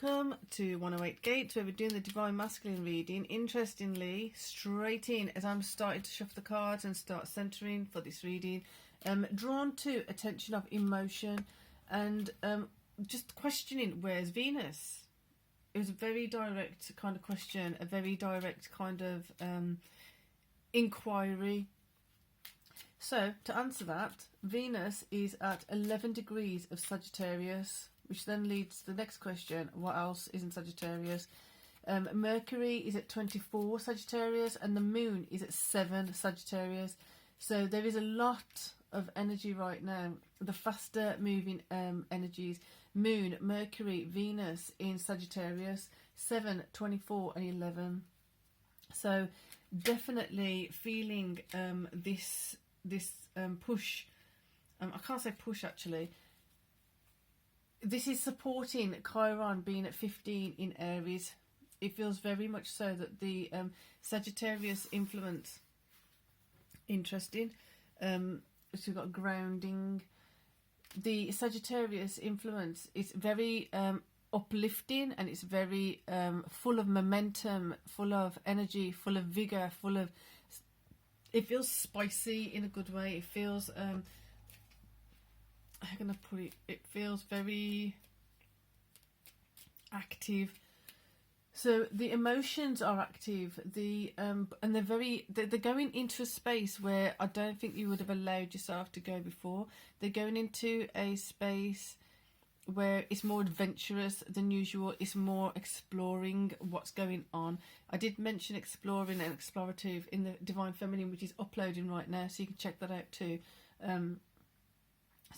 welcome to 108 Gates, where we're doing the Divine Masculine reading. Interestingly, straight in as I'm starting to shuffle the cards and start centering for this reading, drawn to a tension of emotion and just questioning, where's Venus? It was a very direct kind of question, a very direct kind of inquiry. So, to answer that, Venus is at 11 degrees of Sagittarius, which then leads to the next question, what else is in Sagittarius? Mercury is at 24 Sagittarius, and the Moon is at 7 Sagittarius. So there is a lot of energy right now. The faster moving energies, Moon, Mercury, Venus in Sagittarius, 7, 24 and 11. So definitely feeling this push. I can't say push actually. This is supporting Chiron being at 15 in Aries. It feels very much so that the Sagittarius influence, interesting. So we've got grounding. The Sagittarius influence is very uplifting, and it's very full of momentum, full of energy, full of vigor, full of... It feels spicy in a good way. It feels... how can I put it? It feels very active. So the emotions are active. And they're going into a space where I don't think you would have allowed yourself to go before. They're going into a space where it's more adventurous than usual. It's more exploring what's going on. I did mention exploring and explorative in the Divine Feminine, which is uploading right now, so you can check that out too.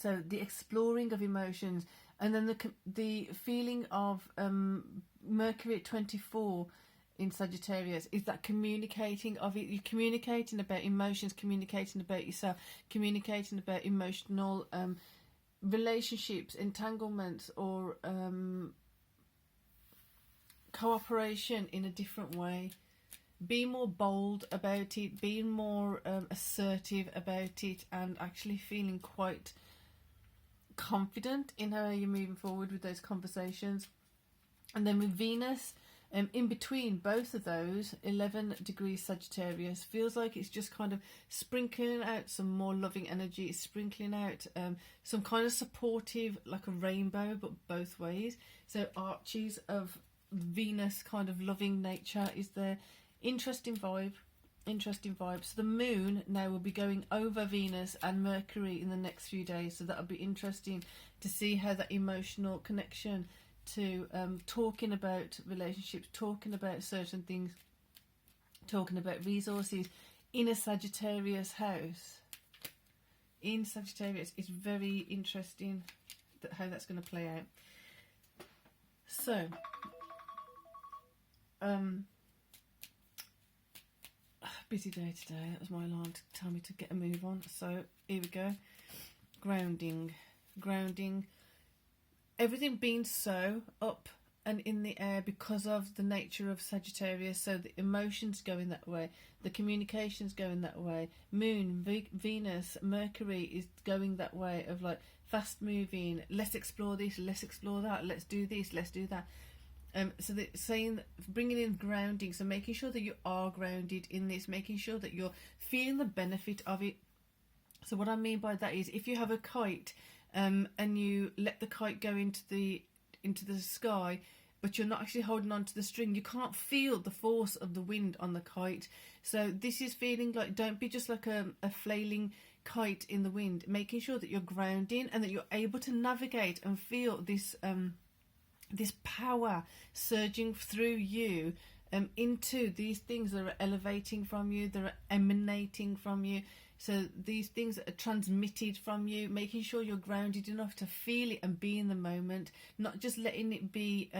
So the exploring of emotions, and then the feeling of Mercury at 24 in Sagittarius is that communicating of it. You're communicating about emotions, communicating about yourself, communicating about emotional relationships, entanglements, or cooperation in a different way. Be more bold about it, being more assertive about it, and actually feeling quite confident in how you're moving forward with those conversations. And then with Venus in between both of those, 11 degrees Sagittarius, feels like it's just kind of sprinkling out some more loving energy. It's sprinkling out some kind of supportive, like a rainbow, but both ways. So arches of Venus kind of loving nature is there. Interesting vibe. So the Moon now will be going over Venus and Mercury in the next few days, so that'll be interesting to see how that emotional connection to talking about relationships, talking about certain things, talking about resources in a Sagittarius house. In Sagittarius, it's very interesting how that's going to play out. So busy day today. That was my alarm to tell me to get a move on. So here we go. Grounding. Everything being so up and in the air because of the nature of Sagittarius. So the emotions going that way, the communications going that way. Moon, Venus, Mercury is going that way of like fast moving. Let's explore this. Let's explore that. Let's do this. Let's do that. So they're saying, bringing in grounding, so making sure that you are grounded in this, making sure that you're feeling the benefit of it. So what I mean by that is, if you have a kite and you let the kite go into the sky, but you're not actually holding on to the string, you can't feel the force of the wind on the kite. So this is feeling like, don't be just like a flailing kite in the wind, making sure that you're grounding and that you're able to navigate and feel this this power surging through you into these things that are elevating from you, that are emanating from you. So these things that are transmitted from you, making sure you're grounded enough to feel it and be in the moment, not just letting it be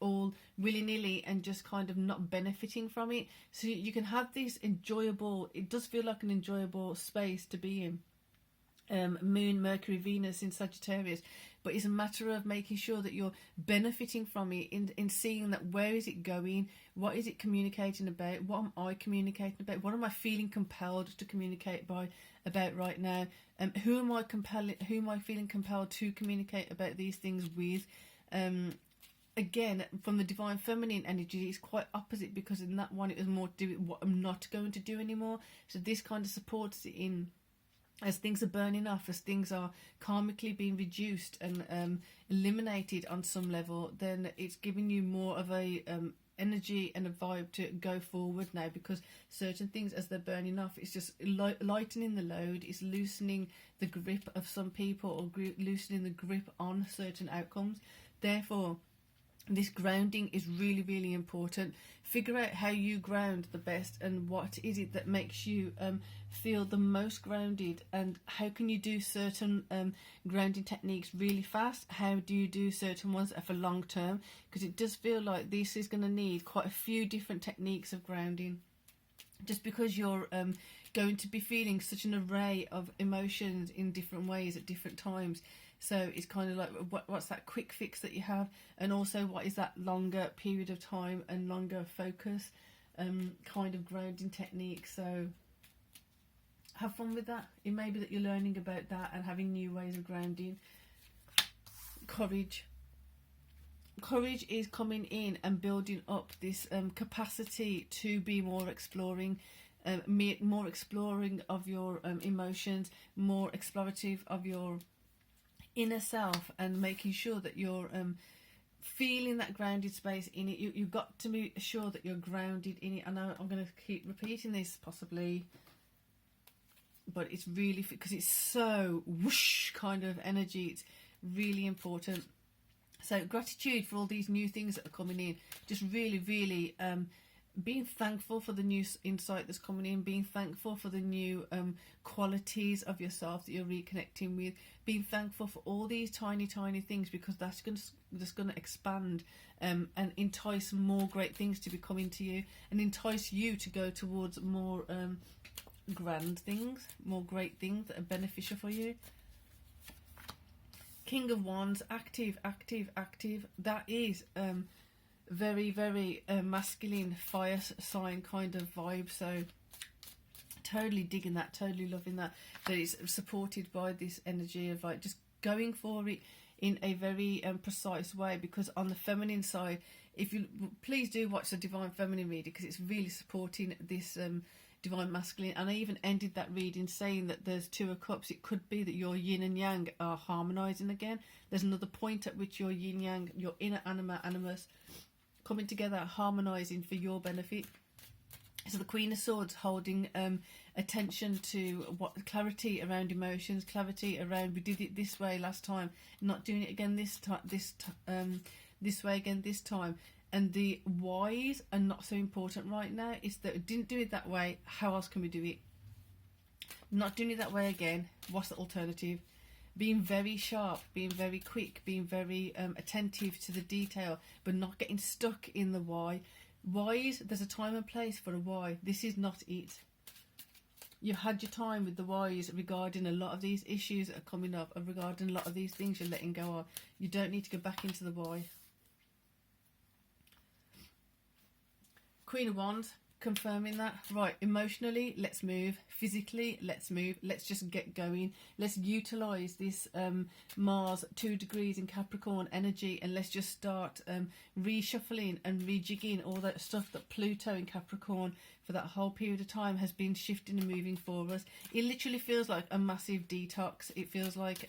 all willy-nilly and just kind of not benefiting from it. So you can have this enjoyable, it does feel like an enjoyable space to be in. Moon, Mercury, Venus in Sagittarius, but it's a matter of making sure that you're benefiting from it in seeing that where is it going, what is it communicating about, what am I communicating about, what am I feeling compelled to communicate about right now, who am I feeling compelled to communicate about these things with, again, from the divine feminine energy, it's quite opposite, because in that one it was more to do with what I'm not going to do anymore. So this kind of supports it in, as things are burning off, as things are karmically being reduced and eliminated on some level, then it's giving you more of a energy and a vibe to go forward now, because certain things, as they're burning off, it's just lightening the load, it's loosening the grip of some people, or loosening the grip on certain outcomes. Therefore, this grounding is really, really important. Figure out how you ground the best, and what is it that makes you feel the most grounded, and how can you do certain grounding techniques really fast. How do you do certain ones for long term, because it does feel like this is going to need quite a few different techniques of grounding, just because you're going to be feeling such an array of emotions in different ways at different times. So it's kind of like, what's that quick fix that you have, and also what is that longer period of time and longer focus kind of grounding technique. So have fun with that. It may be that you're learning about that and having new ways of grounding. Courage is coming in and building up this capacity to be more exploring of your emotions, more explorative of your inner self, and making sure that you're feeling that grounded space in it. You've got to be sure that you're grounded in it. I know I'm going to keep repeating this possibly, but it's really, because it's so whoosh kind of energy, it's really important. So gratitude for all these new things that are coming in, just really, really being thankful for the new insight that's coming in, being thankful for the new qualities of yourself that you're reconnecting with, being thankful for all these tiny things, because that's going to expand and entice more great things to be coming to you, and entice you to go towards more grand things, more great things that are beneficial for you. King of Wands, active. That is very, very masculine fire sign kind of vibe. So totally digging that, totally loving that it's supported by this energy of like just going for it in a very precise way. Because on the feminine side, if you please do watch the divine feminine reading, because it's really supporting this divine masculine. And I even ended that reading saying that there's Two of Cups. It could be that your yin and yang are harmonizing again. There's another point at which your yin yang, your inner anima, animus, coming together, harmonizing for your benefit. So the Queen of Swords holding attention to what clarity around emotions, clarity around, we did it this way last time, not doing it again this way again this time. And the whys are not so important right now. It's that we didn't do it that way, how else can we do it? Not doing it that way again, what's the alternative? Being very sharp, being very quick, being very attentive to the detail, but not getting stuck in the why. Whys, there's a time and place for a why. This is not it. You've had your time with the whys regarding a lot of these issues that are coming up, and regarding a lot of these things you're letting go of. You don't need to go back into the why. Queen of Wands, confirming that. Right, emotionally, let's move. Physically, let's move. Let's just get going. Let's utilise this Mars 2 degrees in Capricorn energy, and let's just start reshuffling and rejigging all that stuff that Pluto in Capricorn for that whole period of time has been shifting and moving for us. It literally feels like a massive detox. It feels like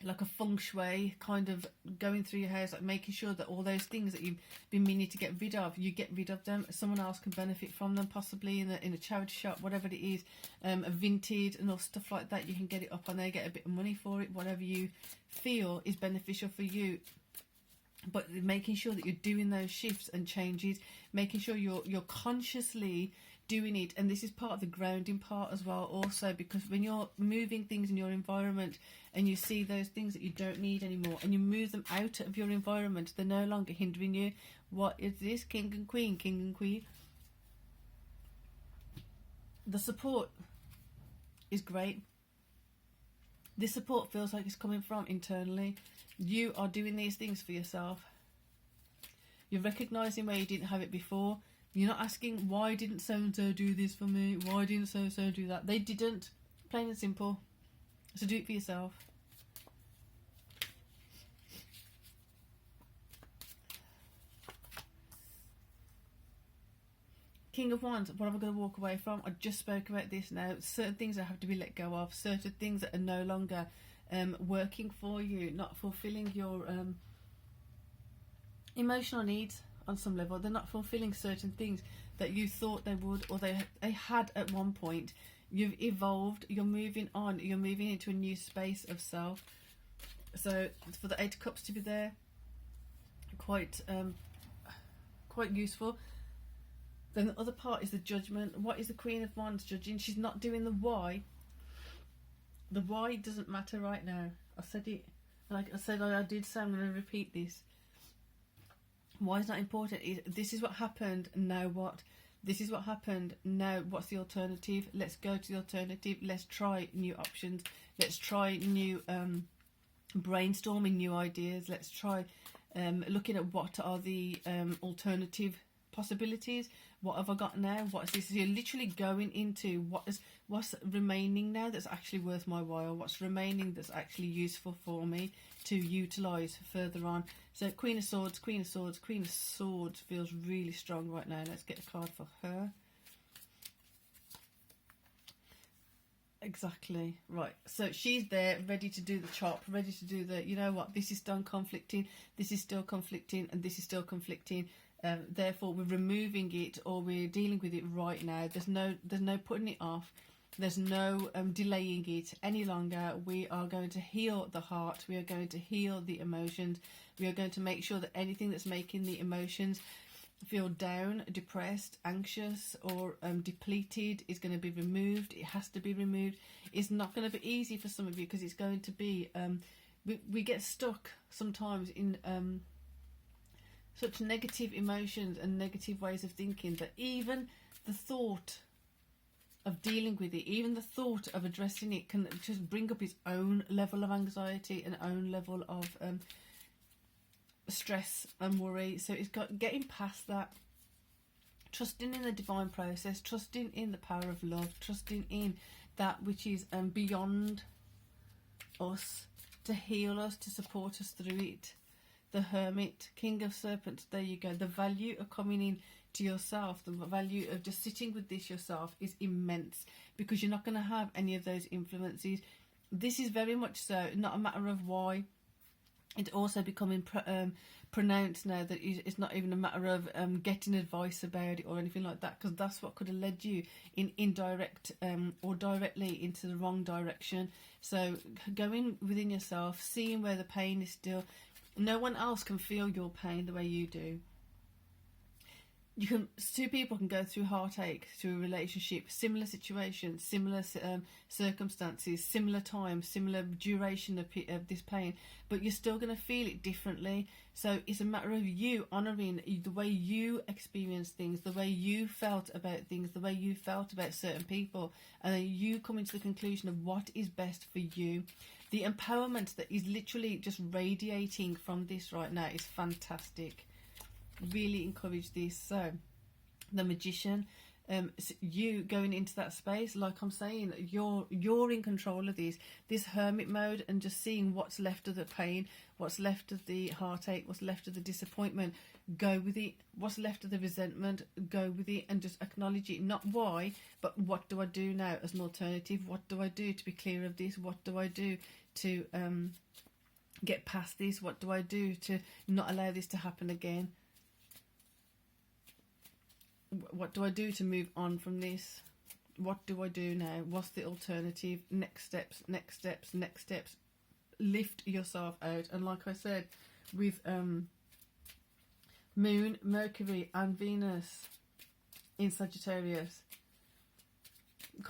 like a feng shui kind of going through your house, like making sure that all those things that you've been meaning to get rid of, you get rid of them. Someone else can benefit from them, possibly in a charity shop, whatever it is, a vintage and all stuff like that. You can get it up on there, get a bit of money for it, whatever you feel is beneficial for you. But making sure that you're doing those shifts and changes, making sure you're consciously doing it. And this is part of the grounding part as well also, because when you're moving things in your environment and you see those things that you don't need anymore and you move them out of your environment, they're no longer hindering you. What is this? King and Queen. The support is great. This support feels like it's coming from internally. You are doing these things for yourself. You're recognising where you didn't have it before. You're not asking, why didn't so-and-so do this for me? Why didn't so-and-so do that? They didn't. Plain and simple. So do it for yourself. King of Wands, what am I going to walk away from? I just spoke about this now. Certain things that have to be let go of, certain things that are no longer working for you, not fulfilling your emotional needs on some level. They're not fulfilling certain things that you thought they would, or they had at one point. You've evolved, you're moving on, you're moving into a new space of self. So for the Eight of Cups to be there, quite useful. Then the other part is the Judgment. What is the Queen of Wands judging? She's not doing the why. The why doesn't matter right now. I said it, like I said, I did say I'm going to repeat this. Why is not important? This is what happened, now what? This is what happened, now what's the alternative? Let's go to the alternative. Let's try new options. Let's try new brainstorming new ideas. Let's try looking at what are the alternative possibilities. What have I got now? What's this? You're literally going into what's remaining now that's actually worth my while. What's remaining that's actually useful for me to utilise further on. So Queen of Swords, Queen of Swords, Queen of Swords feels really strong right now. Let's get a card for her. Exactly, right. So she's there, ready to do the chop, ready to do the, you know what, this is done conflicting, this is still conflicting, and this is still conflicting. Therefore, we're removing it, or we're dealing with it right now. There's no putting it off. There's no delaying it any longer. We are going to heal the heart. We are going to heal the emotions. We are going to make sure that anything that's making the emotions feel down, depressed, anxious, or depleted is going to be removed. It has to be removed. It's not going to be easy for some of you, because it's going to be we get stuck sometimes in such negative emotions and negative ways of thinking that even the thought of dealing with it, even the thought of addressing it, can just bring up its own level of anxiety and own level of stress and worry. So it's got getting past that, trusting in the divine process, trusting in the power of love, trusting in that which is beyond us, to heal us, to support us through it. The Hermit, King of Serpents, there you go. The value of coming in to yourself, the value of just sitting with this yourself is immense, because you're not going to have any of those influences. This is very much so not a matter of why. It's also becoming pronounced now that it's not even a matter of getting advice about it or anything like that, because that's what could have led you in indirect or directly into the wrong direction. So going within yourself, seeing where the pain is still. No one else can feel your pain the way you do. Two people can go through heartache, through a relationship, similar situations, similar circumstances, similar time, similar duration of this pain, but you're still going to feel it differently. So it's a matter of you honouring the way you experience things, the way you felt about things, the way you felt about certain people, and then you come into the conclusion of what is best for you. The empowerment that is literally just radiating from this right now is fantastic. Really encourage this. So the Magician, you going into that space, like I'm saying, you're in control of this hermit mode, and just seeing what's left of the pain, what's left of the heartache, what's left of the disappointment, go with it. What's left of the resentment, go with it, and just acknowledge it. Not why, but what do I do now as an alternative? What do I do to be clear of this? What do I do to get past this? What do I do to not allow this to happen again? What do I do to move on from this? What do I do now? What's the alternative? Next steps, next steps, next steps. Lift yourself out. And like I said, with Moon, Mercury and Venus in Sagittarius,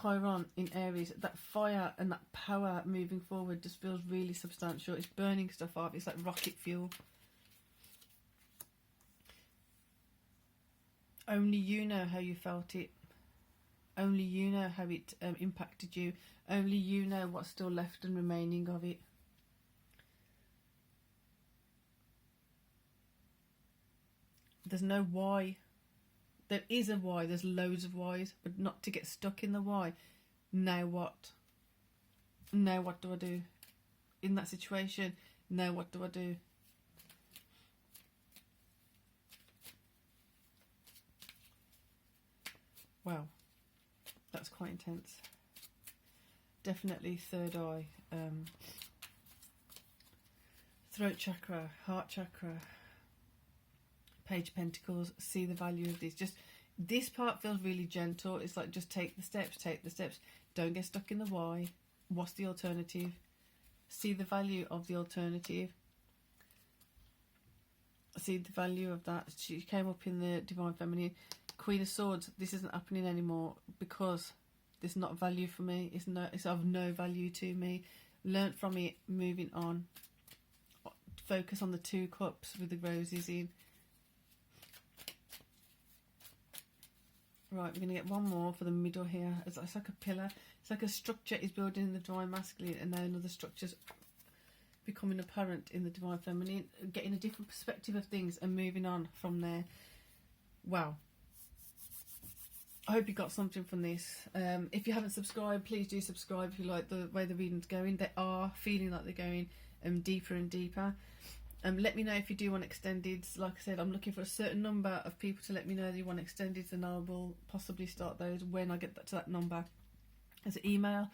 Chiron in Aries, that fire and that power moving forward just feels really substantial. It's burning stuff up. It's like rocket fuel. Only you know how you felt it. Only you know how it impacted you. Only you know what's still left and remaining of it. There's no why. There is a why. There's loads of whys, but not to get stuck in the why. Now what? Now what do I do? In that situation, now what do I do? Wow, that's quite intense. Definitely third eye, throat chakra, heart chakra, Page of Pentacles. See the value of these. Just this part feels really gentle. It's like, just take the steps, take the steps. Don't get stuck in the why. What's the alternative? See the value of the alternative. See the value of that. She came up in the Divine Feminine. Queen of Swords. This isn't happening anymore because there's not value for me. It's of no value to me. Learnt from it. Moving on. Focus on the 2 cups with the roses in. Right, we're going to get one more for the middle here. It's like a pillar. It's like a structure is building in the Divine Masculine, and now another structure's becoming apparent in the Divine Feminine. Getting a different perspective of things and moving on from there. Wow. I hope you got something from this. If you haven't subscribed, please do subscribe if you like the way the reading's going. They are feeling like they're going deeper and deeper. Let me know if you do want extended. Like I said, I'm looking for a certain number of people to let me know that you want extended, and I will possibly start those when I get to that number. There's an email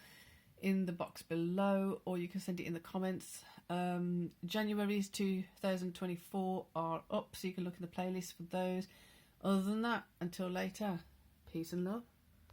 in the box below, or you can send it in the comments. January's 2024 are up, so you can look in the playlist for those. Other than that, until later, peace and love.